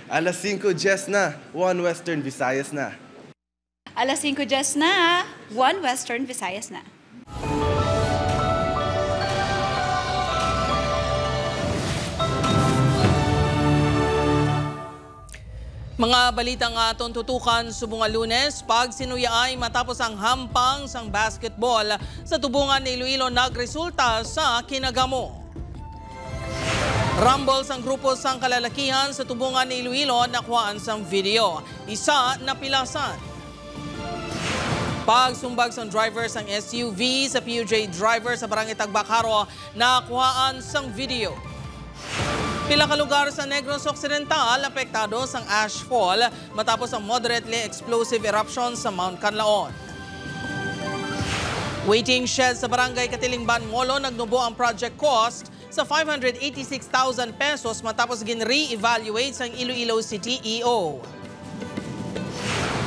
Alas 5 Jess na, One Western Visayas na. Alas 5 Jess na, One Western Visayas na. Mga balitang atong tutukan subong Lunes, pag sinuyaay matapos ang hampang sang basketball sa tubungan ni Iloilo nagresulta sa kinagamo. Rumble sang grupo sang kalalakihan sa tubungan ni Iloilo nakuhaan sang video. Isa napilasan. Pagsumbag sang driver sang SUV sa PUJ driver sa Barangay Tagbakaro nakuhaan sang video. Pila ka lugar sa Negros Occidental apektado sang ashfall matapos ang moderately explosive eruption sa Mount Canlaon. Waiting shed sa Barangay Katilingban, Molo nagnubo ang project cost sa 586,000 pesos matapos gin-re-evaluate sang Iloilo City EO.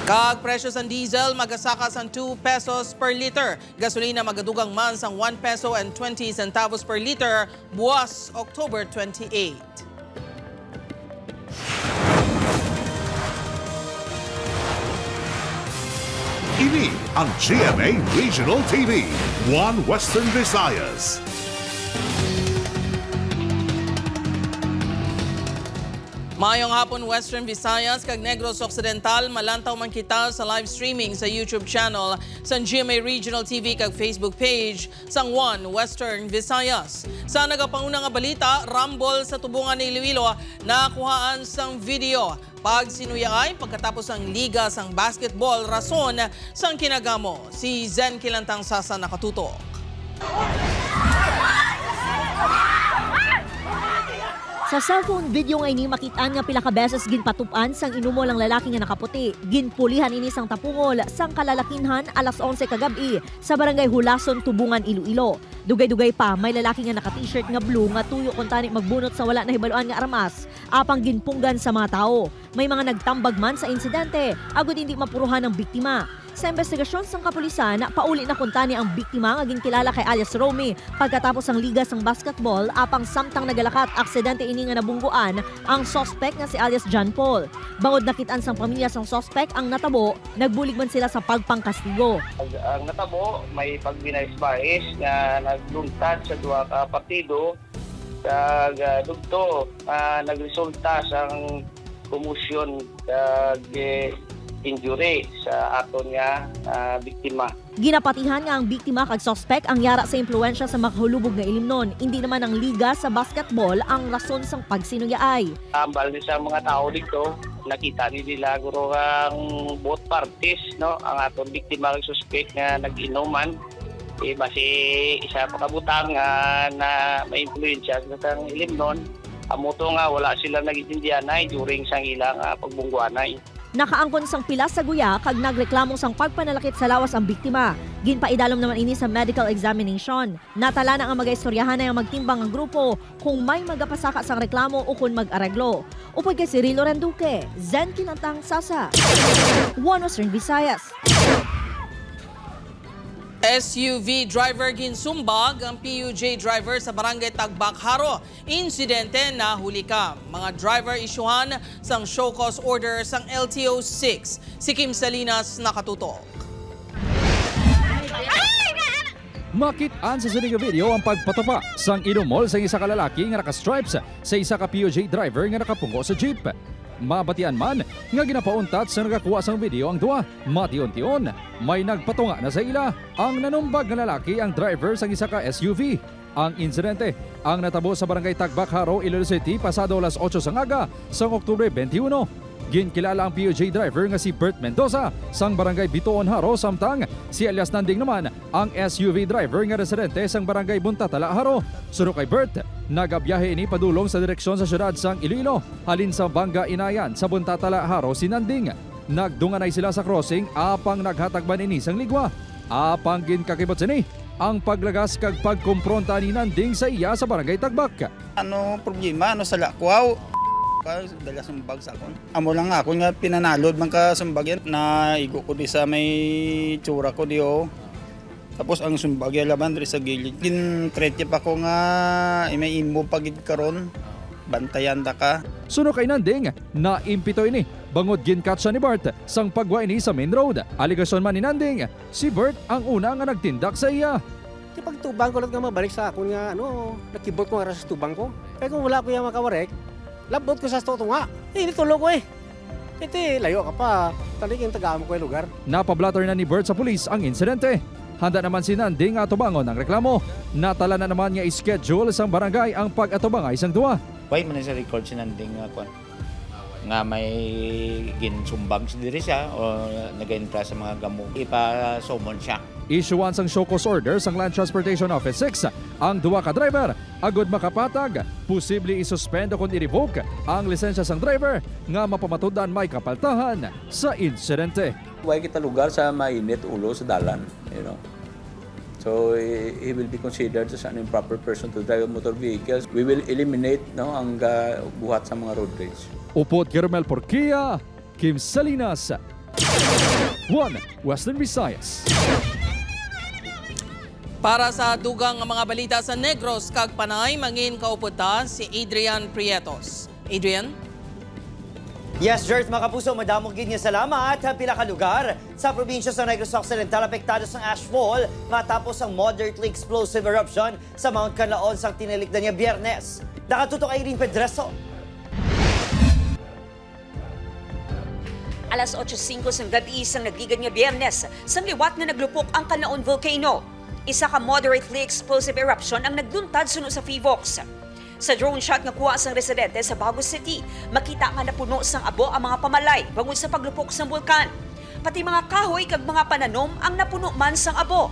Kag presyo sang diesel magasaka sang 2 pesos per liter. Gasolina magadugang man sang 1 peso and 20 centavos per liter buwas October 28. Ini ang GMA Regional TV, One Western Visayas. Mayong hapon Western Visayas kag Negros Occidental, malantaw man kita sa live streaming sa YouTube channel sa GMA Regional TV kag Facebook page sang One Western Visayas. Sa nagapauna nga balita, rumble sa tubungan ni Iloilo nakuhaan sang video. Pag sinuyaay pagkatapos ang liga sang basketball rason sang kinagamo. Si Zen Kilantang Sasa nakatutok. Sa cellphone video nga ini makitaan nga pila ka beses ginpatupan sang inumo lang lalaki nga nakaputi. Ginpulihan ini sang tapungol sang kalalakinhan alas 11 kagabi sa Barangay Hulason, Tubungan, Iloilo. Dugay-dugay pa may lalaki nga naka-t-shirt nga blue nga tuyo kung tani magbunot sa wala na hibaluan nga armas apang ginpunggan sa mga tao. May mga nagtambag man sa insidente agud hindi mapuruhan ang biktima. Sa investigasyon sang kapulisan, pauli na kuntani ang biktima nga ginkilala kay alias Romy pagkatapos ang liga sang basketball apang samtang nagalakat aksidente ini nga nabungguan ang suspect nga si alias John Paul. Bangod nakitaan sang pamilya sang suspect ang natabo, nagbulig man sila sa pagpangkastigo. Ang natabo may pagbinais-bais nga nagluntad sa duha ka partido kag dugto nagresulta sang commotion kag injury sa aton nga biktima. Ginapatihan nga ang biktima kag suspect ang yara sa impluwensya sa makahulubog nga ilimnon. Hindi naman ang liga sa basketball ang rason sang pagsinuyaay. Ambal sa mga tao dito, nakita ni nila guro ang both parties, no? Ang aton biktima kag suspect nga nag-inuman basi isa pa kabutang na ma-influensya sa ilimnon. Amuto nga wala sila nagitindihanay during sang ilang pagbungguanay. Nakaangkon sang pila sa guya kag nagreklamo sang pagpanalakit sa lawas ang biktima. Ginpaidalom naman ini sa medical examination. Natala na ang mag-istoryahan na ang magtimbang ang grupo kung may magapasaka sang reklamo o kung mag-areglo. Upod kay Cirilo Randuque, Zen Kilantang Sasa, One Western Visayas. SUV driver ginsumbag ang PUJ driver sa Barangay Tagbakaro. Insidente na huli ka. Mga driver isyuhan sang show cause order sang LTO-6. Si Kim Salinas nakatutok. Makit-an sa sining video ang pagpatapa sang inumol sa isa ka lalaki nga naka-stripes sa isa ka PUJ driver nga nakapungo sa jeep. Mabatian man nga ginapauntat sa nagakuha sang video ang duwa. Mation-tion, may nagpatunga na sa ila. Ang nanumbag na lalaki ang driver sa isa ka SUV. Ang insidente ang natabo sa Barangay Tagbakaro, Iloilo City pasado alas 8 sang aga sang Oktubre 21. Ginkilala ang PUJ driver nga si Bert Mendoza sang Barangay Bitoon Haro, samtang si alias Nanding naman ang SUV driver nga residente sang Barangay Buntatala Haro. Suro kay Bert, nagabiyahe ini padulong sa direksyon sa syudad sang Iloilo halin sa Banga Inayan sa Buntatala Haro si Nanding. Nagdunganay sila sa crossing apang naghatagban ini sang ligwa. Apang ginkakibot sini ang paglagas kag pagkompronta ni Nanding sa iya sa Barangay Tagbak. Ano problema sa lakwaw? Dala sumbag sa akon. Amo lang ako nga pinanalod man ka sumbagyan na igo ko di sa may tsura ko diyo. Tapos ang sumbagya laban diri sa gilid. Gin tretje pa ko nga may imo pagid karon. bantayan da ka. Suno kay Nanding, naimpito ini bangod ginkatsa ni Bert sang pagwa ini sa main road. Aligasyon man ni Nanding, si Bert ang una nga nagtindak sa iya. Di pagtubang ko lang nga mabalik sa akon nga nakibot ko nga sa tubang ko. Kaya kung wala ko yung makawarek, labot ko sa toto nga. Hindi tulog ko eh. Iti, layo ka pa. Taligin tagaan ko yung lugar. Napablatter na ni Bert sa pulis ang insidente. Handa naman si Nanding nga atubangon ng reklamo. Natala na naman nga ischedule sang barangay ang pag-atubangay sang duwa. Why man sa record si Nanding nga may ginsumbag si diri siya o nag-entra sa mga gamong ipa-summon siya. Issuance ang show cause order sang Land Transportation Office 6. Ang duwa ka driver agod makapatag, posible isuspend o kung i-revoke ang lisensya sang driver nga mapamatudan may kapaltahan sa insidente. Why kita lugar sa mainit ulo sa dalan, you know. So he will be considered as an improper person to drive motor vehicles. We will eliminate ang buhat sa mga road rage. Upot Germel Porquia, Kim Salinas, 1 Western Visayas. Para sa dugang nga mga balita sa Negros kag Panay, mangin kauputa si Adrian Prietos. Adrian? Yes, Jert, mga kapuso, madamog gid nga salamat. Pila ka lugar sa probinsya sa Negros Occidental apektado sa ashfall matapos ang moderately explosive eruption sa Mount Canlaon sang tinilikdan niya Biyernes. Nakatutok Irene Pedreso. Alas 8:05 ng gabi isang nagligad nga Biyernes, sang liwat na naglupok ang Canlaon Volcano. Isa ka moderately explosive eruption ang nagluntad suno sa Fivox. Sa drone shot nga kuha sang residente sa Baguio City, makita nga napuno sang abo ang mga pamalay bangod sa paglupok sang bulkan. Pati mga kahoy kag mga pananom ang napuno man sang abo.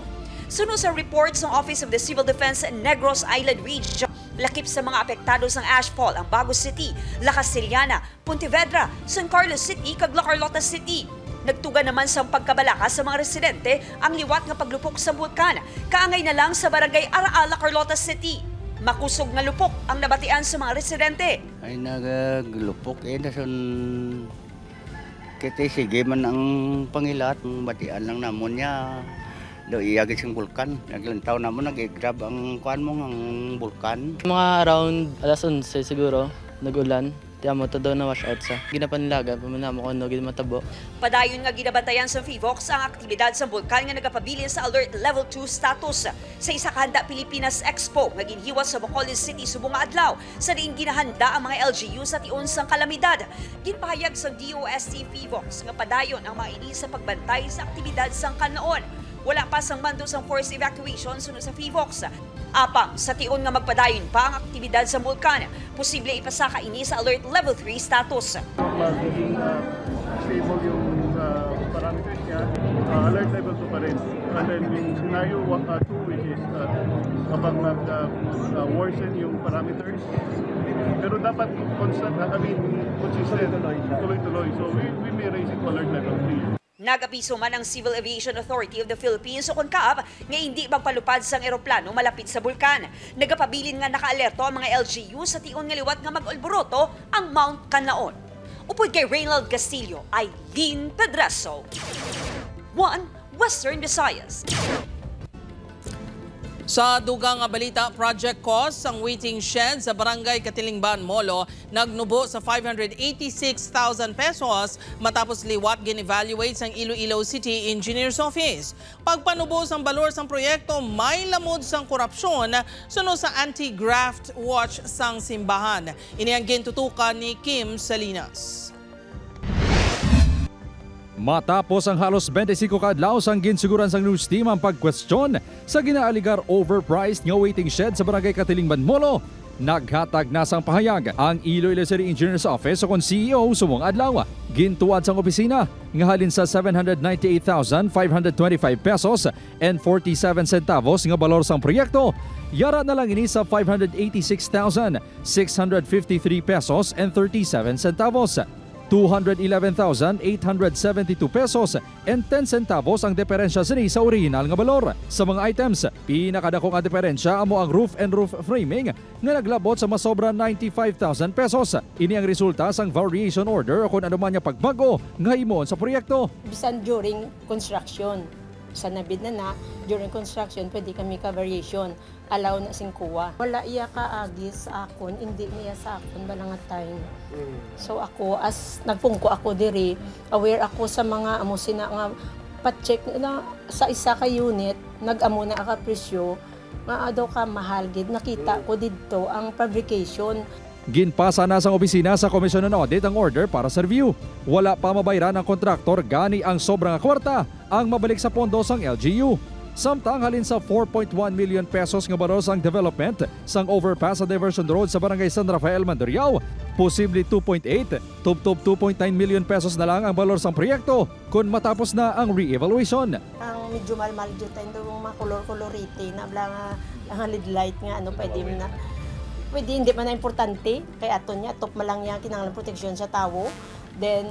Suno sa report sa Office of the Civil Defense Negros Island Region, lakip sa mga apektado sang ashfall ang Baguio City, La Castellana, Pontevedra, San Carlos City kag La Carlota City. Nagtuga naman sa pagkabalaka sa mga residente ang liwat nga paglupok sa bulkan, kaangay na lang sa barangay Araala, Carlota City. Makusog nga lupok ang nabatian sa mga residente. Ay naglupok dason kita sige man ang pangilat, batian lang namon niya. Do iyagit sing bulkan. Naglantaw namon nag-grab ang kuan mo ang bulkan. Mga around alas 11 siguro nagulan. Tiyan mo to daw na wash out sa ginapanilaga, pamana mo kung no matabo. Padayon nga ginabantayan sa Fivox ang aktibidad sa bulkan nga nagapabilin sa Alert Level 2 status sa isa ka handa Pilipinas Expo nga ginhiwas sa Bacolod City subong nga adlaw sa diin ginahanda ang mga LGU sa tion sang kalamidad. Ginpahayag sa DOST Fivox nga padayon ang mga ini sa pagbantay sa aktibidad sang Canlaon. Wala pa sang mando sang forced evacuation sunod sa Fivox. Apang sa tion nga magpadayon pa ang aktibidad sa bulkan, posible ipasaka ini sa Alert Level 3 status. Magiging stable yung parameters niya, Alert Level 2 pa rin. And then yung scenario 2 which is kapag nag-worsen yung parameters, pero dapat consistent, tuloy-tuloy. So we may raise it to Alert Level 3. Nag-abiso man ang Civil Aviation Authority of the Philippines o CONCAV nga hindi magpalupad sang eroplano malapit sa bulkan. Nagapabilin nga nakaalerto ang mga LGU sa tion nga liwat nga mag-alboroto ang Mount Canlaon. Upod kay Reynald Castillo, Irene Pedreso, 1 Western Visayas. Sa dugang nga balita, project cost ang waiting shed sa Barangay Katilingban, Molo nagnubo sa 586,000 pesos matapos liwat gin-evaluate sang Iloilo City Engineer's Office. Pagpanubo sang balor sang proyekto, may lamod sang korupsyon suno sa Anti-Graft Watch sang simbahan. Ini ang gintutukan ni Kim Salinas. Matapos ang halos 25 kaadlaw sang ginsiguran sang news team ang pagkwestiyon sa ginaaligar overpriced nga waiting shed sa Barangay Katilingban, Molo, naghatag na sang pahayag ang Iloilo City Engineer's Office o kon CEO sumong adlaw. Gintuad sang opisina nga halin sa 798,525 pesos and 47 centavos nga balor sang proyekto. Yara na lang ini sa 586,653 pesos and 37 centavos. 211,872 pesos and 10 centavos ang diferensya sini sa original nga balor. Sa mga items, pinakadako nga diferensya amo ang roof and roof framing nga naglabot sa masobra 95,000 pesos. Ini ang resulta sang variation order o kung ano man nga pagbago nga himon sa proyekto. Bisan during construction, sa nabid na during construction, pwede kami ka-variation. Allow na sing kuwa. Wala iya ka agis sa akon, hindi niya sa akon balang time. So ako, as nagpungko ako diri, aware ako sa mga amusina nga pa-check na sa isa ka unit, nag-amo na ka presyo, nga daw ka mahal gid. Nakita ko dito ang fabrication. Ginpasa na sa opisina sa Commission on Audit ang order para sa review. Wala pa mabayaran ng kontraktor gani ang sobrang kwarta ang mabalik sa pondo sang LGU. Samtang halin sa 4.1 million pesos nga baros ang development sang overpass sa diversion road sa barangay San Rafael, Mandurriao. Posible 2.8, tubtob 2.9 million pesos na lang ang balor sang proyekto kung matapos na ang re-evaluation. Ang medyo mal-mal dito yung mga color-colorite na ang lead light nga pwede na. Pwede hindi man na importante kay ato niya top malang niya kinahanglan proteksyon sa tawo. Then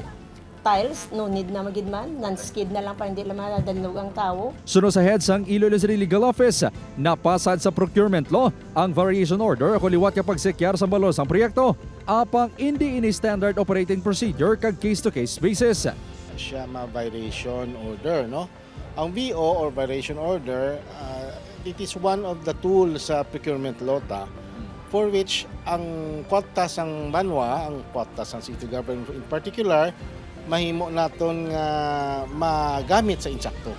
tiles no need na magid man, non-skid na lang para hindi lang madalog ang tawo. Sunod sa head sang Iloilo City Legal Office, napasad sa procurement law ang variation order o liwat kapag sekyar sa balor sang proyekto. Apang hindi ini standard operating procedure kag case-to-case basis. Siya ma-variation order, no? Ang VO or variation order, it is one of the tools sa procurement law for which ang kwota sang banwa, ang kwota sang city government in particular, mahimo naton nga magamit sa insakto.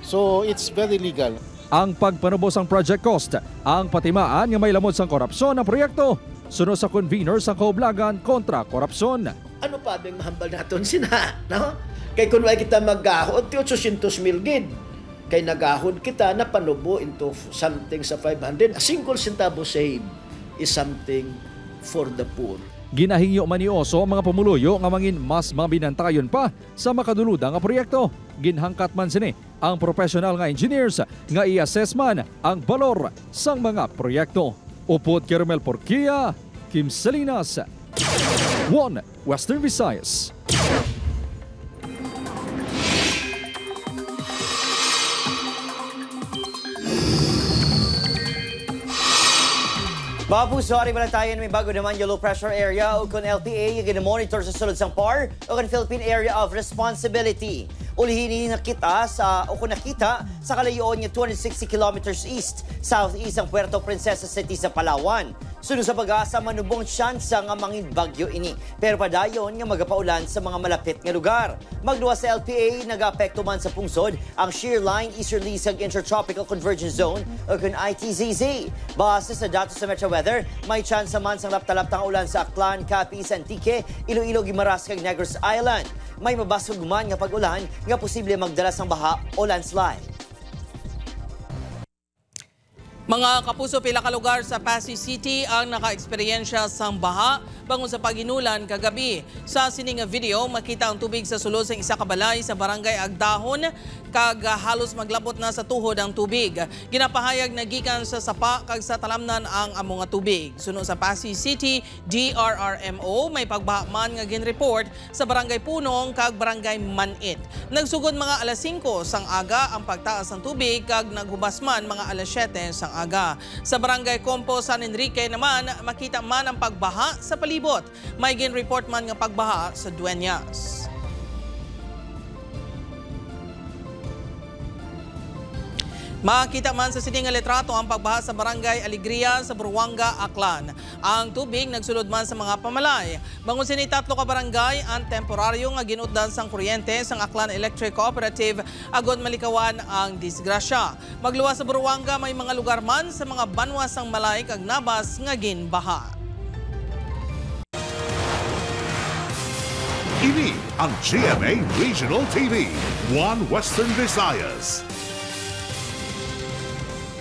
So it's very legal. Ang pagpanubos ang project cost, ang patimaan nga may lamod sang korupsyon ng proyekto, sunod sa convener sa Kaublagan kontra korupsyon. Ano pa bang mahambal naton sina, no? Kay kunway kita maggahod 800 mil gid. Kay nagahod kita na panubo into something sa 500. A single centavo save is something for the poor. Ginahingyo man ni Oso ang mga pumuluyo nga mangin mas mabinantayon pa sa makaduludang nga proyekto. Ginhangkat man sini ang professional nga engineers nga i-assess man ang balor sang mga proyekto. Upod Kermel Porquia, Kim Salinas, 1 Western Visayas. Mga puso, ari balatayan may bago naman yung low pressure area o kung LPA yung monitor sa sulod sang PAR o kung Philippine Area of Responsibility. Ulihin nakita sa kalayoon niya 260 kilometers southeast ang Puerto Princesa City sa Palawan. Sunod sa pag-asa, manubong tsansa nga mangin bagyo ini. Pero padayon nga magapaulan sa mga malapit nga lugar. Magluwas sa LPA, nag-apekto man sa pungsod ang shear line easterly sa Intertropical Convergence Zone o kung ITZZ. Base sa datos sa Metro Weather, may tsansa man sang laptalaptang ulan sa Aklan, Capiz, Antique, Iloilo, Guimaras, kag Negros Island. May mabasog man nga pag-ulan nga posible magdala sang baha o landslide. Mga kapuso, pila ka lugar sa Pasay City ang naka-eksperyensya sang baha bangon sa paginulan kagabi. Sa sining video, makita ang tubig sa sulod ng isa ka balay sa barangay Agdahon kag halos maglabot na sa tuhod ang tubig. Ginapahayag na gikan sa sapa kag sa talamnan ang amo nga tubig. Sunod sa Pasay City DRRMO, may pagbaha man nga ginreport sa barangay Punong kag barangay Manit. Nagsugod mga alas 5 sang aga ang pagtaas ng tubig kag naghubas man mga alas 7 sang aga. Sa barangay Compo San Enrique naman, makita man ang pagbaha sa palibot. May ginreport man nga pagbaha sa Dueñas. Makita man sa sining litrato ang pagbaha sa barangay Alegria sa Buruanga, Aklan. Ang tubig nagsulod man sa mga pamalay. Bangon sini 3 ka barangay ang temporaryo nga ginutdan sang kuryente sang Aklan Electric Cooperative agod malikawan ang disgrasya. Magluwas sa Buruanga, may mga lugar man sa mga banwa sang malay kag nabas nga ginbaha. Ini ang GMA Regional TV, 1 Western Visayas.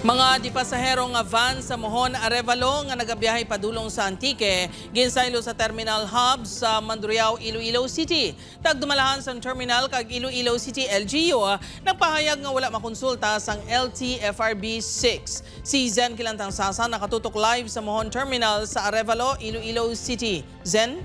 Mga dipasahero nga van sa Mohon Arevalo nga nagabiyahe padulong sa Antique, ginsaylo sa Terminal Hub sa Mandurriao, Iloilo City. Tagdumalahan sa terminal kag Iloilo City LGU, nagpahayag nga wala makonsulta sang LTFRB 6. Si Zen Kilantang Sasa nakatutok live sa Mohon Terminal sa Arevalo, Iloilo City. Zen?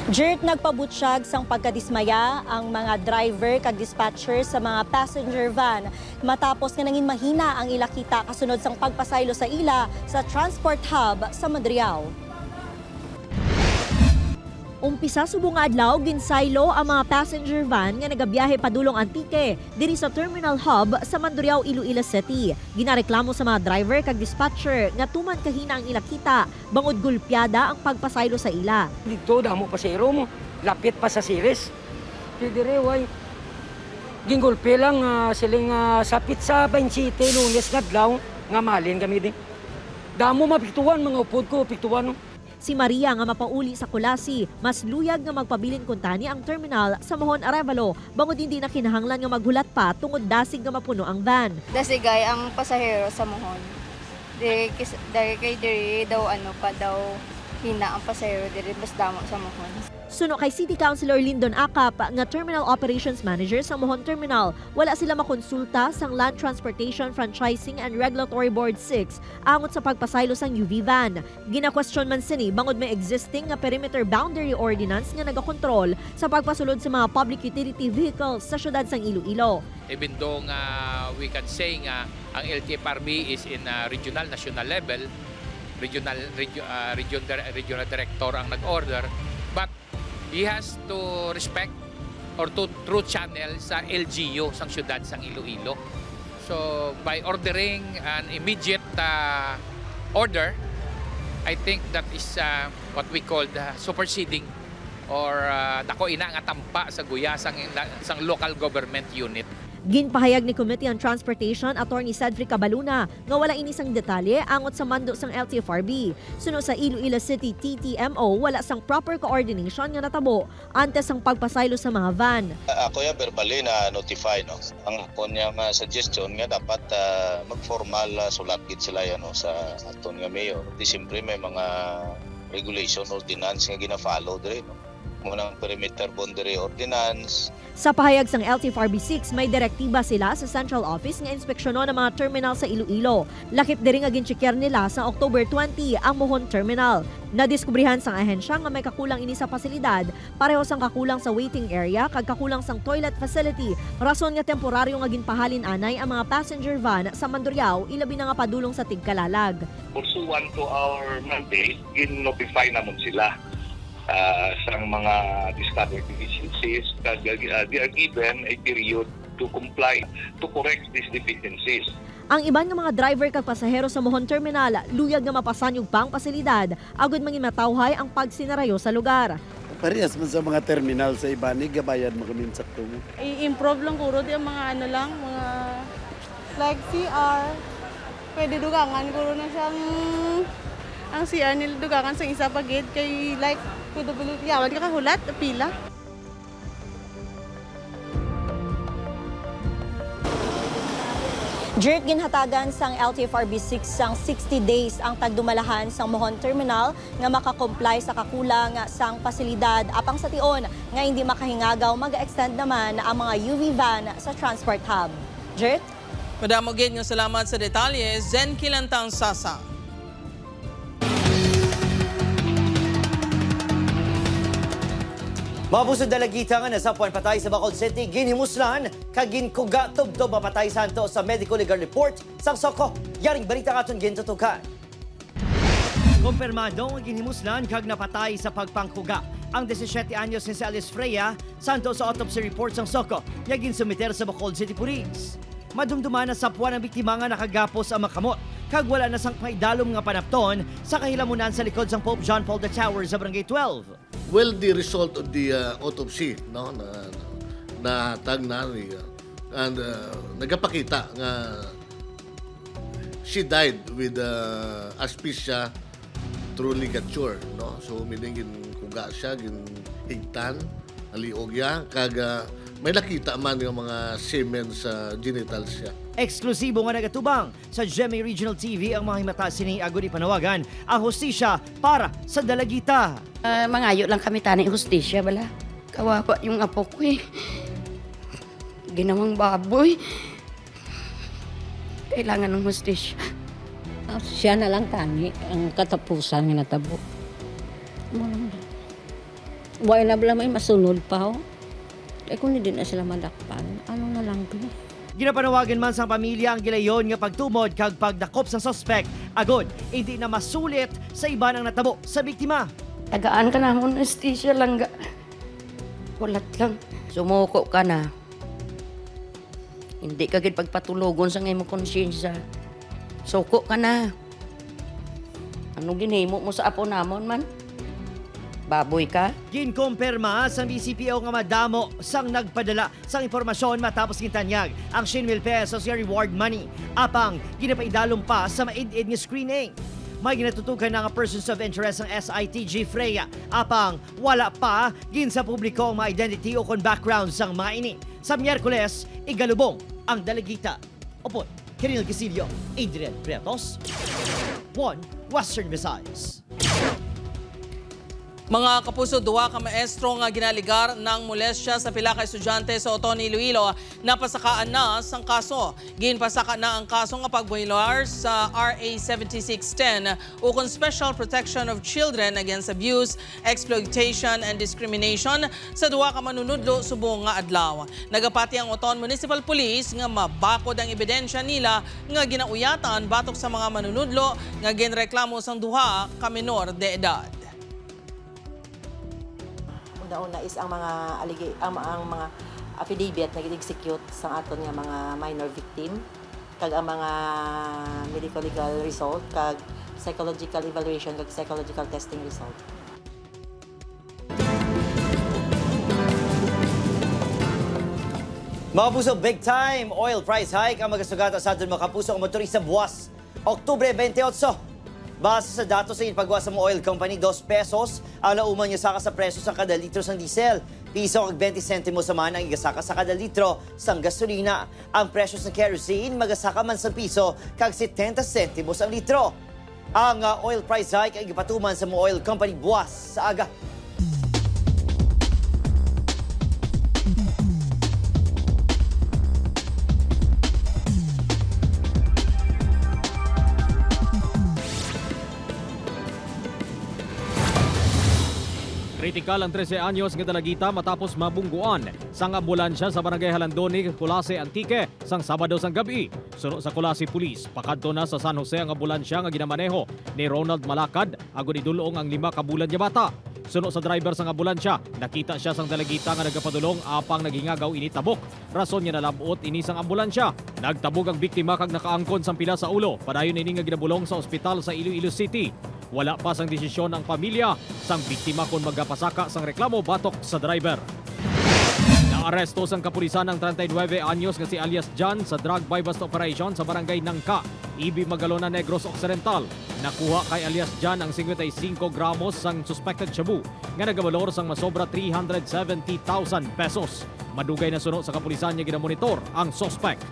Jert, nagpabutsyag sang pagkadismaya ang mga driver kag dispatcher sa mga passenger van matapos nga nangin mahina ang ila kita kasunod sang pagpasaylo sa ila sa transport hub sa Mandurriao. Umpisa subong nga adlaw ginsaylo ang mga passenger van nga nagabiyahe padulong Antique diri sa Terminal Hub sa Mandurriao, Iloilo City. Ginareklamo sa mga driver kag dispatcher nga tuman kahina ang ilakita bangod gulpyada ang pagpasaylo sa ila. Dito damo pasero mo, lapit pa sa series. Dire way gingulpe lang siling sapit sa 27 Lunes nga adlaw nga malin kami din. Damo mapiktuan mga upod ko, piktuan. Si Maria nga mapauli sa Kulasi, mas luyag nga magpabilin kuntani ang terminal sa Mohon Arevalo bangod hindi na kinahanglan nga maghulat pa tungod dasig nga mapuno ang van. Dasigay ang pasahero sa Mohon. Dahil kay diri daw pa daw hina ang pasahero diri mas damo sa Mohon. Suno kay City Councilor Lyndon Acap nga Terminal Operations Manager sa Mohon Terminal, wala sila makonsulta sang Land Transportation Franchising and Regulatory Board 6 angot sa pagpasaylo sang UV van. Gina-question man sini bangod may existing nga perimeter boundary ordinance nga nagakontrol sa pagpasulod sa mga public utility vehicles sa syudad sang Iloilo. Even though we can say nga ang LTFRB is in regional, national level, regional director ang nag-order, but he has to respect or to true channel sa LGU sang syudad sang Iloilo. So by ordering an immediate order, I think that is what we call the superseding or dako ina nga tampa sa guya sang local government unit. Ginpahayag ni Committee on Transportation Attorney Cedric Cabaluna nga wala inisang detalye angot sa mando sang LTFRB. Suno sa Iloilo City TTMO, wala sang proper coordination nga natabo antes ang pagpasaylo sa mga van. Ako ya verbally na notify no. Ang kanyang suggestion nga dapat mag-formal sulat gid sila sa aton nga mayor. Di siyempre may mga regulation ordinance nga gina-follow diri no. Munang perimeter boundary ordinance. Sa pahayag sang LTFRB 6, may direktiba sila sa Central Office nga inspeksyonon ng mga terminal sa Iloilo. Lakip diri nga ginchecker nila sa October 20 ang Mohon Terminal. Nadiskubrihan sang ahensya nga may kakulang ini sa pasilidad, pareho sang kakulang sa waiting area kag kakulang sang toilet facility. Rason nga temporaryo nga ginpahalin anay ang mga passenger van sa Mandurriao ilabi na nga padulong sa Tigkalalag. Pursuant to our mandate, gin-notify namon sila sa mga discovered deficiencies, they are given a period to comply, to correct these deficiencies. Ang iban nga mga driver kag pasahero sa Mohon Terminal, luyag nga mapasanyog pa ang pasilidad, agud mangin matawhay ang pagsinarayo sa lugar. Parehas man sa mga terminal sa Ibani, gabayan mo kami sa tungo. I-improve lang kuro di ang mga mga like CR, pwede dugangan kuro na siyang ang CR nila dugangan sa isa pagid kay like PWD yawan ka kahulat pila. Dirt ginhatagan sang LTFRB 6 sang 60 days ang tagdumalahan sang Mohon Terminal nga makakomply sa kakulang sang pasilidad apang sa tion nga hindi makahingagaw mag-extend naman ang mga UV van sa transport hub. Dirt? Madamo gid nga salamat sa detalye, Zen Kilantang Sasa. Mabusod dalagita nga nasapuan patay sa Bacolod City, ginhimuslan, kaginkuga tubtob mapatay santo sa medical legal report sang Soko. Yaring balita katon gintutukan. Kumpirmado ang ginhimuslan kag napatay sa pagpangkuga ang 17 anyos ni Alice Freya santo sa autopsy report sang Soko nga ginsumiter sa Bacolod City Police. Madumduman na sapuan ang biktima nga nakagapos ang makamot kag wala na sang paidalom nga panapton sa kahilamunan sa likod sang Pope John Paul II Tower sa Barangay 12. Well, the result of the autopsy no na tag na and nagapakita nga she died with asphyxia through ligature no, so meaning kuga siya higtan aliogya kag may nakita man yung mga semen sa genitals siya. Eksklusibo nga nagatubang sa GMA Regional TV ang mga himata sini agud panawagan ang hustisya para sa dalagita. Mangayo lang kami tani hustisya bala. Kawawa yung apo ko eh. Ginawang baboy. Kailangan ng hustisya. Siya na lang tani ang katapusan nga natabo. Wala na bala may masunod pa ho. Kung hindi na sila madakpan, ano na lang to? Ginapanawagan man sa pamilya ang gilayon nga pagtumod kag pagdakop sa suspect. Agod, hindi na masulit sa iba ng natabo sa biktima. Tagaan ka na mo, anesthesia lang ga. Walat lang. Sumuko ka na. Hindi ka gid pagpatulogon sa ngayong konsyensya. Suko ka na. Anong ginhimo mo sa apo namon man? Baboy ka? Ginkumpirma sa BCPO nga madamo sang nagpadala sang impormasyon matapos gintanyag ang 100,000 pesos nga reward money. Apang ginapaidalom pa sa maid-id nga screening. May ginatutukan na nga persons of interest ng SITG Freya. Apang wala pa gin sa publiko ang mga identity o kon background sang mga ini. Sa Miyerkules, igalubong ang dalagita. Opon, Kirinal Casillo, Adrian Prietos, 1 Western Visayas. Mga kapuso, duwa ka maestro nga ginaligar ng molestya sa pila ka estudyante sa Oton, Iloilo, napasakaan na sang kaso. Ginpasaka na ang kaso nga pagboilar sa RA 7610 ukon Special Protection of Children Against Abuse, Exploitation and Discrimination sa duwa ka manunudlo subong nga adlaw. Nagapati ang Oton Municipal Police nga mabakod ang ebidensya nila nga ginauyatan batok sa mga manunudlo nga ginreklamo sang duha ka menor de edad. Una is ang mga ang mga affidavit na gid-execute sa aton nga mga minor victim, kag ang mga medical legal result, kag psychological evaluation, kag psychological testing result. Mga puso, big time oil price hike ang magasugata sa aton mga kapuso ang motorista buwas Oktubre 28. Base sa datos sa ipagwa sa oil company, 2 pesos ang nauman niya saka sa presyo sa kada litro ng diesel. Piso ang 20 sentimos naman ang igasaka sa kada litro sang gasolina. Ang presyo sa kerosene magasaka man sa piso kag 70 sentimos ang litro. Ang oil price hike ay gipatuman sa oil company buwas sa aga. Kritikal ang 13 anyos nga dalagita matapos mabungguan sang ambulansya sa barangay Halandoni, Kulase, Antique sang Sabado sang gabi. Suno sa Kulase Police, pakadto na sa San Jose ang ambulansya nga ginamaneho ni Ronald Malakad agon idulong ang 5 ka bulan nga bata. Suno sa driver sang ambulansya, nakita siya sang dalagita nga nagapadulong apang naghingagaw ini tabok. Rason niya nalabot ini sang ambulansya. Nagtabog ang biktima kag nakaangkon sang pila sa ulo. Padayon ini nga ginabulong sa ospital sa Iloilo City. Wala pa sang desisyon ang pamilya sang biktima kung magapasaka sang reklamo batok sa driver. Naaresto sang kapulisan ng 39 anyos nga si alias John sa drug buy-bust operation sa barangay Nangka, Ibi Magalona, Negros Occidental. Nakuha kay alias John ang 55 gramos sang suspected shabu nga nagabalor sang masobra 370,000 pesos. Madugay na suno sa kapulisan niya ginamonitor ang suspect.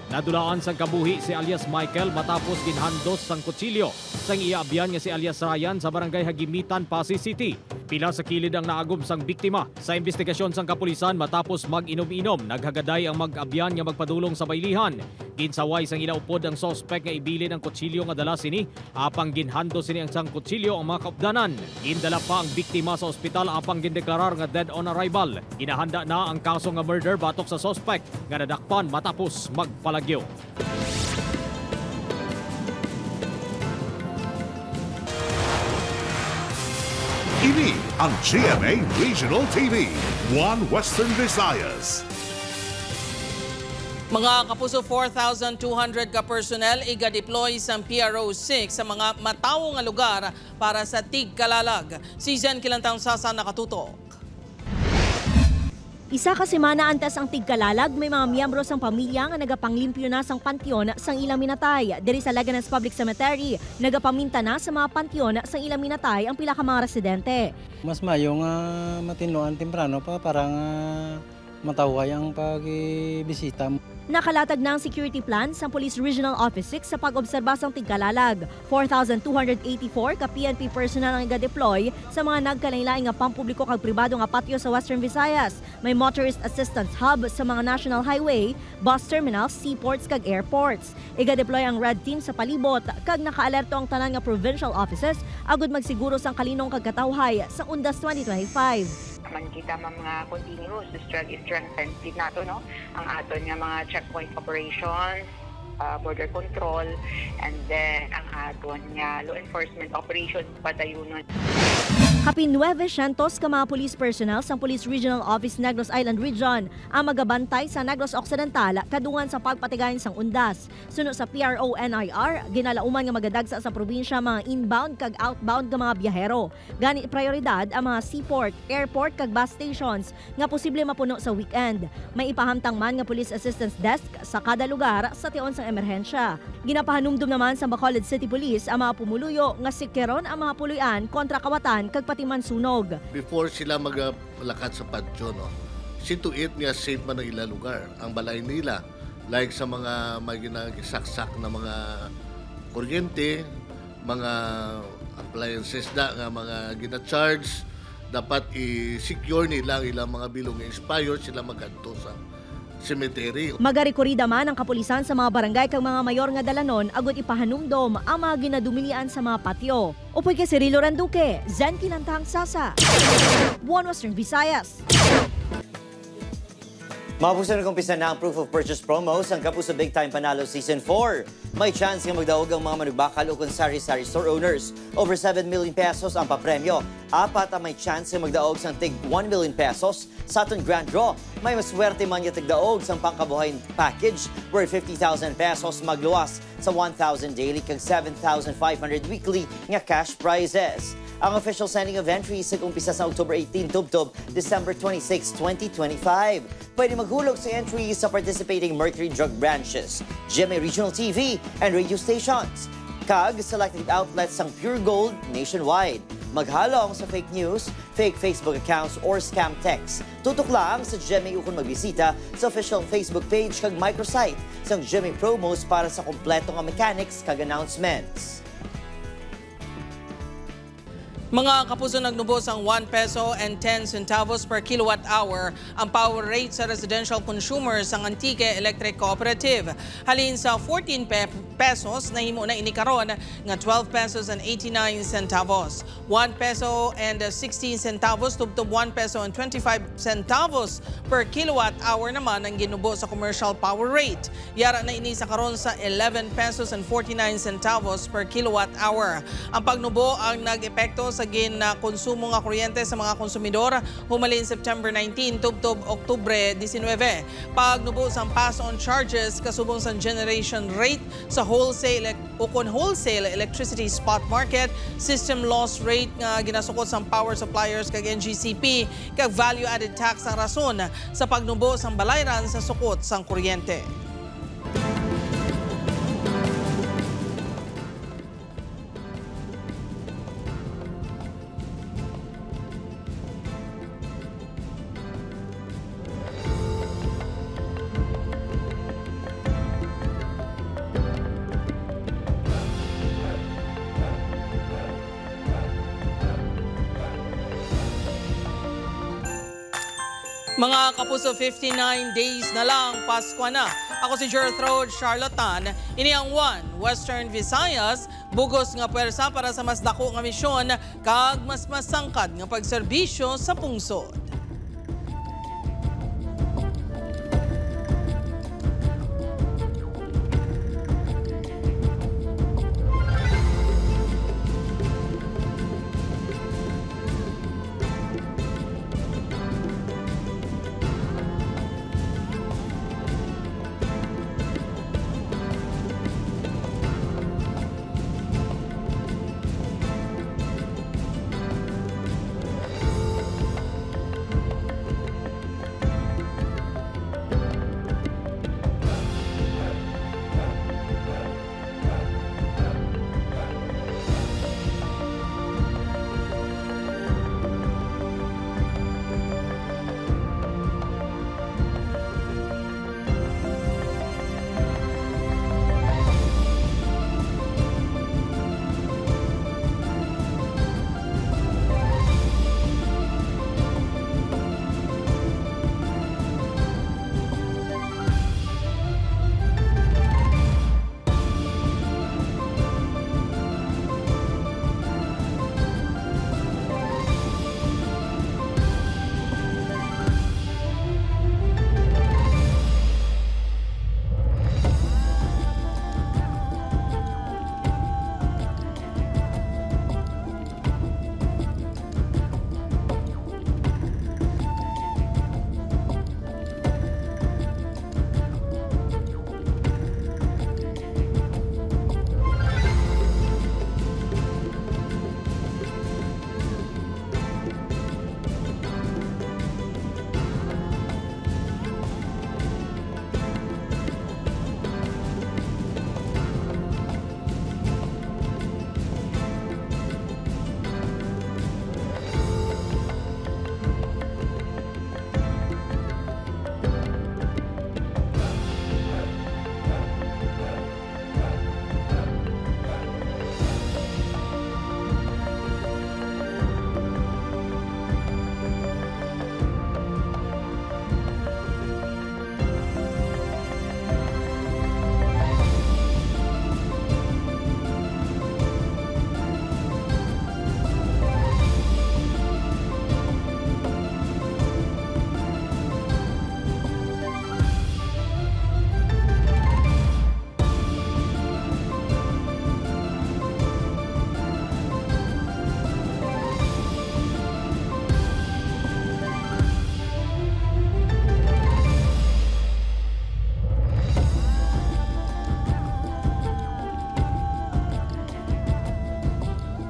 Nadulaan sang kabuhi si alias Michael matapos ginhandos sang kutsilyo sang iaabyan nga si alias Ryan sa barangay Hagimitan, Pasig City. Pila sa kilid ang naagom sang biktima. Sa investigasyon sang kapulisan matapos mag-inom-inom, naghagaday ang mag-abyan nga magpadulong sa baylihan. Ginsaway sang ilaupod ang suspect nga ibilin ang kutsilyo nga dala sini, apang ginhandos sini ang sang kutsilyo ang mga kaupdanan. Gindala pa ang biktima sa ospital apang gindeklarar nga dead on arrival. Ginahanda na ang kaso nga murder batok sa suspect nga nadakpan matapos magpalagyo. Ini ang GMA Regional TV, 1 Western Visayas. Mga kapuso, 4,200 ka personnel iga-deploy sa PRO6 sa mga matawo nga lugar para sa tigkalalag. Season Kilantang Sasa nakatutok. Isa ka semana antes ang tigkalalag, may mga miyembro sang pamilya nga nagapanglimpyo na sang pantyon sang ilang minatay. Diri sa Laganas Public Cemetery, nagapaminta na sa mga pantyon sang ilang minatay ang pila ka mga residente. Mas mayo nga matinloan temprano pa para nga mataway ang pagbisita. Nakalatag na ang security plan sa Police Regional Office 6 sa pag-obserba sang tigkalalag. 4,284 ka PNP personnel ang iga-deploy sa mga nagkalain-laing nga pampubliko kag pribado nga patio sa Western Visayas. May motorist assistance hub sa mga national highway, bus terminals, seaports kag airports. Iga-deploy ang red team sa palibot kag nakaalerto ang tanan nga provincial offices agud magsiguro sang kalinong kag katawhay sa Undas 2025. Man kita mga continuous strengthen nato no ang aton nga mga checkpoint operations border control, and then ang aton nga law enforcement operations padayunon. Kapin 900 ka mga police personnel sa Police Regional Office Negros Island Region ang magabantay sa Negros Occidental kadungan sa pagpatigayon sang undas. Suno sa PRO-NIR, ginalauman nga magadagsa sa probinsya mga inbound kag outbound nga mga biyahero. Gani prioridad ang mga seaport, airport kag bus stations nga posible mapuno sa weekend. May ipahamtang man nga police assistance desk sa kada lugar sa tion sang emerhensya. Ginapahanumdum naman sa Bacolod City Police ang mga pumuluyo nga sikkeron ang mga puluyan kontra kawatan kag patiman sunog. Before sila maglakad sa padyo, no, see to it nga safe man ang ilang lugar. Ang balay nila, like sa mga may ginasaksak na mga kuryente, mga appliances nga mga gina-charge, dapat i-secure nila ang ilang mga bilong expired sila magadto sa cemetery. Magarikorida man ang kapulisan sa mga barangay kag mga mayor nga dalanon agud ipahanumdom ang mga ginadumilian sa mga patio. Upoy kay Cirilo Randuque, Zen Kinantang Sasa, One Western Visayas. Mapuso na kumpisa na ang proof of purchase promos ang Kapuso Big Time Panalo Season 4. May chance nga magdaog ang mga manugbakal o kung sari-sari store owners. Over 7 million pesos ang papremyo. 4 ang may chance nga magdaog sang tig 1 million pesos sa aton grand draw. May maswerte man nga tigdaog sang pangkabuhay package worth 50,000 pesos magluwas sa 1,000 daily kag 7,500 weekly nga cash prizes. Ang official sending of entries sa umpisa sa October 18 tubtob December 26, 2025. Pwede maghulog sa entries sa participating Mercury Drug branches, GMA Regional TV, and radio stations. Kag selected outlets sang Pure Gold nationwide. Maghalong sa fake news, fake Facebook accounts, or scam texts. Tutok lang sa GMA ukon magbisita sa official Facebook page kag microsite sang GMA promos para sa kompleto nga mechanics kag announcements. Mga kapuso, nagnubos ang 1 peso and 10 centavos per kilowatt hour ang power rate sa residential consumers ng Antique Electric Cooperative. Halin sa 14 pesos na himo na inikaron nga 12 pesos and 89 centavos. 1 peso and 16 centavos tubtob 1 peso and 25 centavos per kilowatt hour naman ang ginubo sa commercial power rate. Yara na ini sa karon sa 11 pesos and 49 centavos per kilowatt hour. Ang pagnubo ang nag-epekto sa konsumo nga kuryente sa mga konsumidor humalin September 19 tubtob Oktubre 19. Pagnubo sang pass-on charges kasubong sa generation rate sa wholesale ukon wholesale electricity spot market, system loss rate nga ginasukot sang power suppliers kag NGCP kag value added tax ang rason sa pagnubo sang balayran sa sukot sang kuryente. Mga kapuso, 59 days na lang, Pasko na. Ako si Gertrude Charlatan. Ini ang One Western Visayas, bugos nga pwersa para sa mas dako nga misyon kag mas masangkad nga pagserbisyo sa pungsod.